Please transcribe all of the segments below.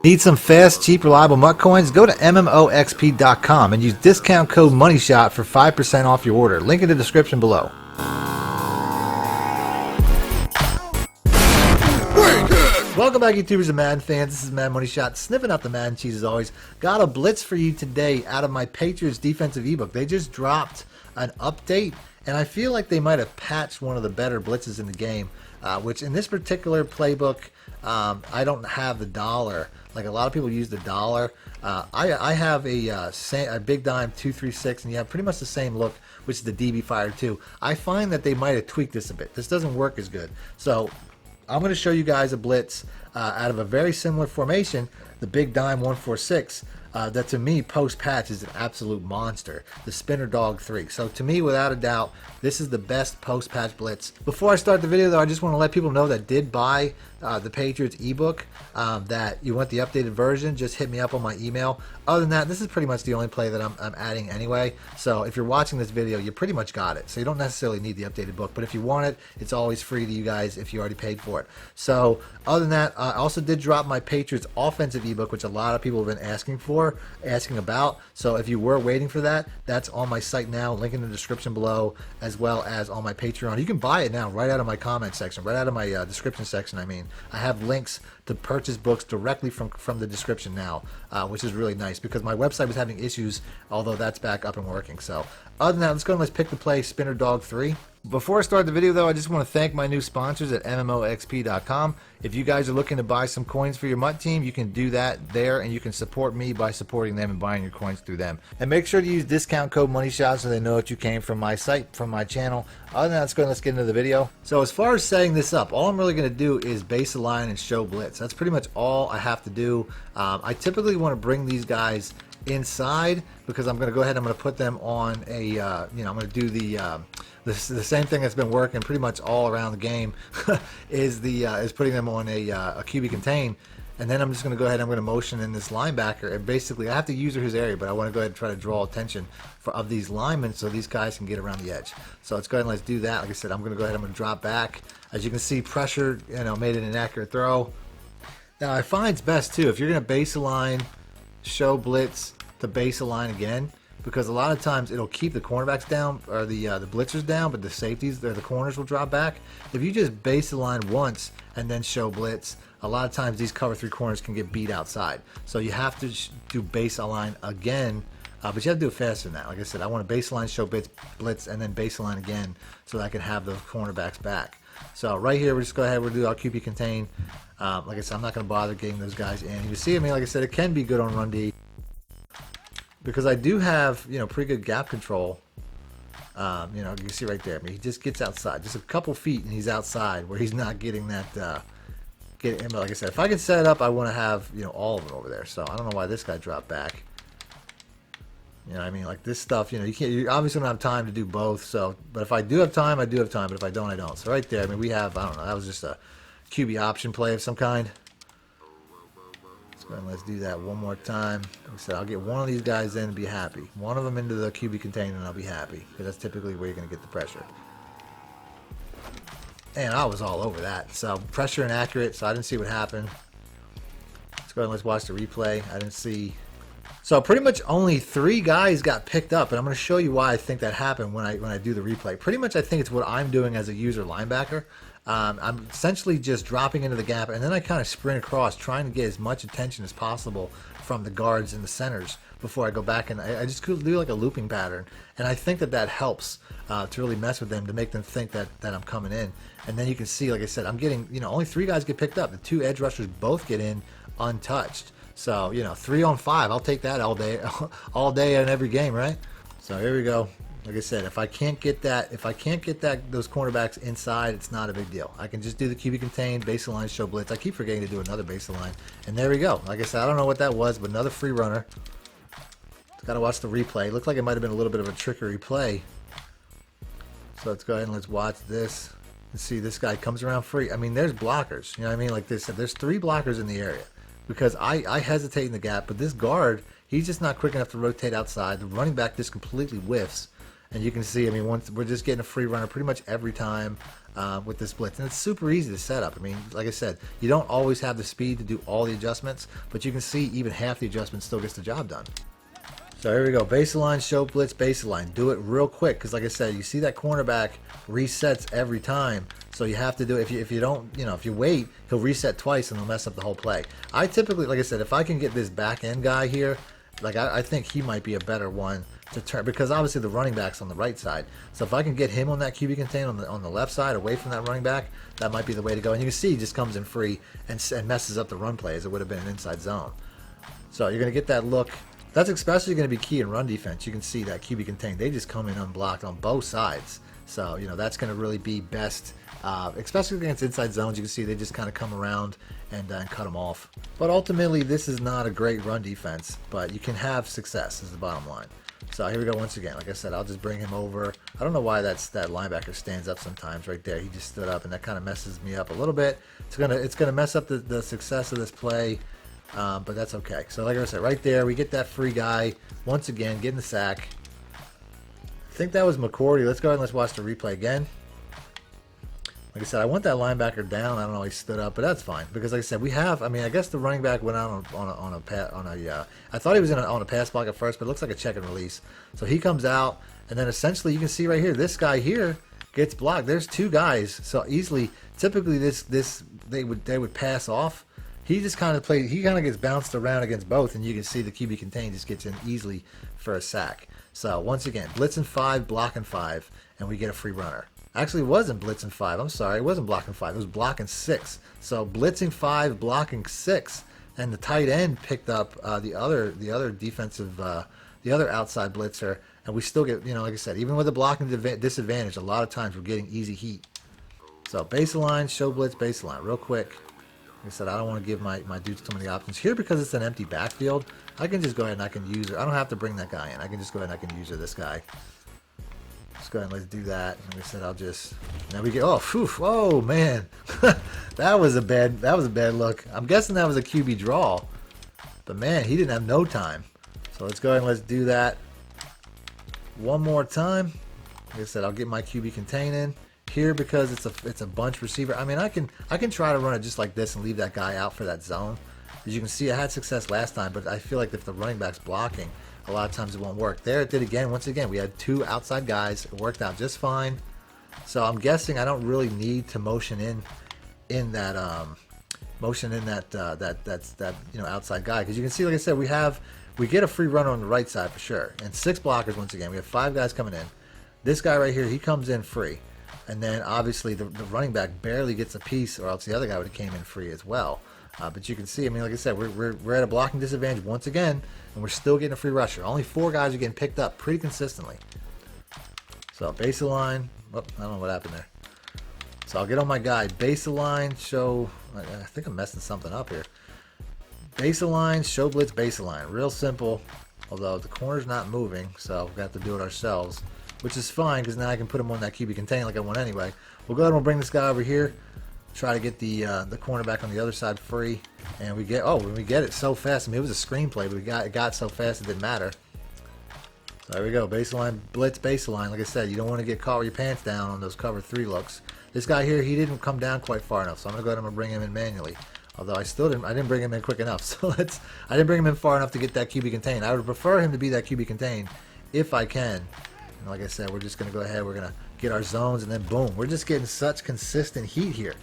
Need some fast, cheap, reliable MUT coins? Go to MMOXP.com and use discount code MONEYSHOT for 5% off your order. Link in the description below. Welcome back, YouTubers and Madden fans. This is MADDENMONEYSHOT, sniffing out the Madden cheese as always. Got a blitz for you today out of my Patriots defensive ebook. They just dropped an update, and I feel like they might have patched one of the better blitzes in the game, which in this particular playbook, I don't have the dollar. Like a lot of people use the dollar. I have a big dime 236, and you have pretty much the same look, which is the DB Fire 2. I find that they might have tweaked this a bit. This doesn't work as good. So I'm going to show you guys a blitz out of a very similar formation, the Big Dime 146, that to me post-patch is an absolute monster, the Spinner Dog 3. So to me, without a doubt, this is the best post-patch blitz. Before I start the video though, I just want to let people know that did buy the Patriots ebook, that you want the updated version, just hit me up on my email. Other than that, this is pretty much the only play that I'm adding anyway. So if you're watching this video, you pretty much got it. So you don't necessarily need the updated book, but if you want it, it's always free to you guys if you already paid for it. So other than that, I also did drop my Patriots offensive ebook, which a lot of people have been asking about. So if you were waiting for that, that's on my site now, link in the description below, as well as on my Patreon. You can buy it now right out of my comment section, right out of my description section. I have links to purchase books directly from the description now, which is really nice because my website was having issues, although that's back up and working. So other than that, let's go and let's pick the play, Spinner Dog 3. Before I start the video though, I just want to thank my new sponsors at MMOXP.com. If you guys are looking to buy some coins for your MUT team, you can do that there, and you can support me by supporting them and buying your coins through them. And make sure to use discount code MONEYSHOT so they know that you came from my site, from my channel. Other than that, let's get into the video. So as far as setting this up, all I'm really going to do is base align and show blitz. That's pretty much all I have to do. I typically want to bring these guys inside because I'm going to go ahead and I'm going to put them on a, I'm going to do the same thing that's been working pretty much all around the game is putting them on a QB contain, and then I'm just going to go ahead and I'm going to motion in this linebacker, and basically I have to user his area, but I want to go ahead and try to draw attention of these linemen so these guys can get around the edge. So let's go ahead and let's do that. Like I said, I'm going to go ahead and I'm going to drop back. As you can see, pressure, made it an accurate throw. Now I find it's best too if you're going to base align, show blitz to base align again, because a lot of times it'll keep the cornerbacks down or the blitzers down, but the safeties or the corners will drop back. If you just base align once and then show blitz, a lot of times these cover 3 corners can get beat outside. So you have to do base align again, but you have to do it faster than that. Like I said, I want to base align, show blitz, and then base align again so that I can have those cornerbacks back. So right here, we'll just go ahead, we'll do our QB contain. Like I said, I'm not going to bother getting those guys in. You see, like I said, it can be good on run D, because I do have, pretty good gap control. You can see right there. He just gets outside, just a couple feet, and he's outside where he's not getting that. But like I said, if I can set it up, I want to have all of it over there. So I don't know why this guy dropped back. Like this stuff, you can't. You obviously don't have time to do both. So, but if I do have time, I do have time. But if I don't, I don't. So right there, we have. I don't know. That was just a QB option play of some kind. And let's do that one more time. Like I said, I'll get one of these guys in and be happy. One of them into the QB container and I'll be happy, because that's typically where you're going to get the pressure. And I was all over that. So pressure and accurate, so I didn't see what happened. Let's go ahead and let's watch the replay. I didn't see. So pretty much only 3 guys got picked up, and I'm going to show you why I think that happened when I do the replay. Pretty much I think it's what I'm doing as a user linebacker. I'm essentially just dropping into the gap, and then I kind of sprint across, trying to get as much attention as possible from the guards and the centers before I go back, and I just do like a looping pattern, and I think that helps to really mess with them, to make them think that I'm coming in. And then you can see, like I said, I'm getting, only 3 guys get picked up. The 2 edge rushers both get in untouched. So 3 on 5, I'll take that all day in every game, right? So here we go. Like I said, if I can't get those cornerbacks inside, it's not a big deal. I can just do the QB contain, base align, show blitz. I keep forgetting to do another base align, and there we go. Like I said, I don't know what that was, but another free runner. Got to watch the replay. It looked like it might have been a little bit of a trickery play. So let's go ahead and let's watch this and see. This guy comes around free. There's blockers. Like this. There's 3 blockers in the area, because I hesitate in the gap, but this guard, he's just not quick enough to rotate outside. The running back just completely whiffs. And you can see, I mean, once we're just getting a free runner pretty much every time with this blitz. And it's super easy to set up. I mean, like I said, you don't always have the speed to do all the adjustments, but you can see even half the adjustments still gets the job done. So here we go, baseline, show blitz, baseline. Do it real quick, because like I said, you see that cornerback resets every time. So you have to do it. If you don't, you know, if you wait, he'll reset twice and he'll mess up the whole play. I typically, like I said, if I can get this back end guy here, like I think he might be a better one to turn, because obviously the running back's on the right side. So if I can get him on that QB contain on the left side, away from that running back, that might be the way to go. And you can see he just comes in free and messes up the run play as it would have been an inside zone. So you're going to get that look. That's especially going to be key in run defense. You can see that QB contain. They just come in unblocked on both sides. So, you know, that's going to really be best, especially against inside zones. You can see they just kind of come around and cut them off. But ultimately, this is not a great run defense, but you can have success is the bottom line. So here we go once again. Like I said, I'll just bring him over. I don't know why that linebacker stands up sometimes right there. He just stood up, and that kind of messes me up a little bit. It's gonna mess up the success of this play, but that's okay. So like I said, right there, we get that free guy once again, getting the sack. I think that was McCourty. Let's go ahead and let's watch the replay again. Like I said, I want that linebacker down. I don't know, he stood up, but that's fine because, like I said, we have. I mean, I guess the running back went out on a. I thought he was on a pass block at first, but it looks like a check and release. So he comes out, and then essentially you can see right here, this guy here gets blocked. There's two guys, so easily. Typically, they would pass off. He just kind of plays. He kind of gets bounced around against both, and you can see the QB contain just gets in easily for a sack. So once again, blitzing 5, blocking 5, and we get a free runner. Actually, it wasn't blitzing 5. I'm sorry, it wasn't blocking 5. It was blocking 6. So blitzing 5, blocking 6, and the tight end picked up the other defensive, the other outside blitzer, and we still get, you know, like I said, even with the blocking disadvantage, a lot of times we're getting easy heat. So baseline, show blitz, baseline, real quick. Like I said, I don't want to give my dudes too many options here because it's an empty backfield. I can just go ahead and I can use her. I don't have to bring that guy in. I can just go ahead and I can use her, this guy. Let's go ahead and let's do that. Like I said, I'll just. Now we get. Oh, phew, whoa, man, that was a bad look. I'm guessing that was a QB draw, but man, he didn't have no time. So let's go ahead and let's do that one more time. Like I said, I'll get my QB contain in here because it's a bunch receiver. I mean, I can try to run it just like this and leave that guy out for that zone. As you can see, I had success last time, but I feel like if the running back's blocking, a lot of times it won't work. There it did again. Once again, we had two outside guys. It worked out just fine. So I'm guessing I don't really need to motion in that you know, outside guy, because you can see, like I said, we get a free runner on the right side for sure, and 6 blockers once again. We have 5 guys coming in. This guy right here, he comes in free, and then obviously the running back barely gets a piece, or else the other guy would have came in free as well. But you can see, I mean, like I said, we're at a blocking disadvantage once again, and we're still getting a free rusher. Only 4 guys are getting picked up pretty consistently. So baseline, oh, I don't know what happened there. So I'll get on my guy. Baseline, show, I think I'm messing something up here. Baseline, show blitz, baseline. Real simple, although the corner's not moving, so we've got to do it ourselves, which is fine because now I can put him on that QB contain like I want anyway. We'll go ahead and we'll bring this guy over here. Try to get the cornerback on the other side free, and we get it so fast. I mean, it was a screenplay, but it got so fast it didn't matter. So there we go, baseline, blitz, baseline. Like I said, you don't want to get caught with your pants down on those cover 3 looks. This guy here, he didn't come down quite far enough, so I'm gonna go ahead and bring him in manually. Although I didn't bring him in quick enough. So I didn't bring him in far enough to get that QB contain. I would prefer him to be that QB contain if I can. And like I said, we're just gonna go ahead. We're gonna get our zones, and then boom, we're just getting such consistent heat here.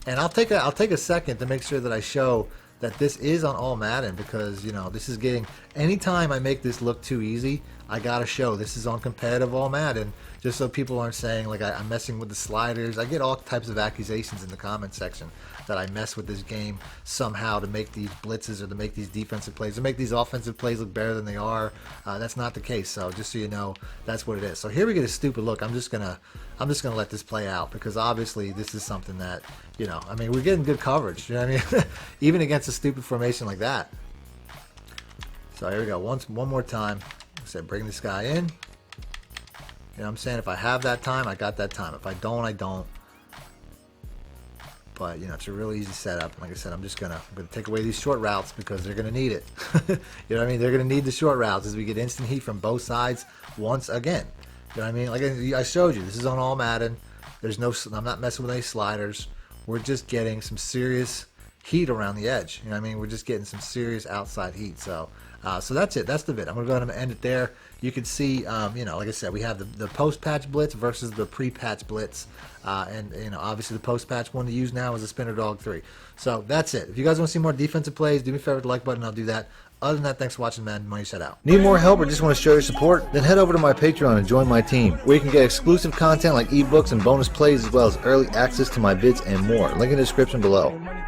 And I'll take a second to make sure that I show that this is on all Madden, because, you know, this is getting, anytime I make this look too easy, I gotta show this is on competitive all Madden, just so people aren't saying like I'm messing with the sliders. I get all types of accusations in the comment section that I mess with this game somehow to make these blitzes or to make these defensive plays, to make these offensive plays look better than they are. That's not the case. So just so you know, that's what it is. So here we get a stupid look. I'm just gonna let this play out, because obviously this is something that, you know, I mean, we're getting good coverage. You know what I mean? Even against a stupid formation like that. So here we go. One more time. I said, bring this guy in. You know what I'm saying? If I have that time, I got that time. If I don't, I don't. But, you know, it's a really easy setup. Like I said, I'm going to take away these short routes because they're going to need it. You know what I mean? They're going to need the short routes as we get instant heat from both sides once again. You know what I mean? Like I showed you, this is on all Madden. There's no, I'm not messing with any sliders. We're just getting some serious heat around the edge. You know what I mean? We're just getting some serious outside heat. So, so that's it. That's the vid. I'm gonna go ahead and end it there. You can see, you know, like I said, we have the post-patch blitz versus the pre-patch blitz, and you know, obviously the post-patch one to use now is the Spinner Dog 3. So that's it. If you guys want to see more defensive plays, do me a favor with the like button. I'll do that. Other than that, thanks for watching, man. Money Shot out. Need more help or just want to show your support? Then head over to my Patreon and join my team, where you can get exclusive content like ebooks and bonus plays, as well as early access to my vids and more. Link in the description below.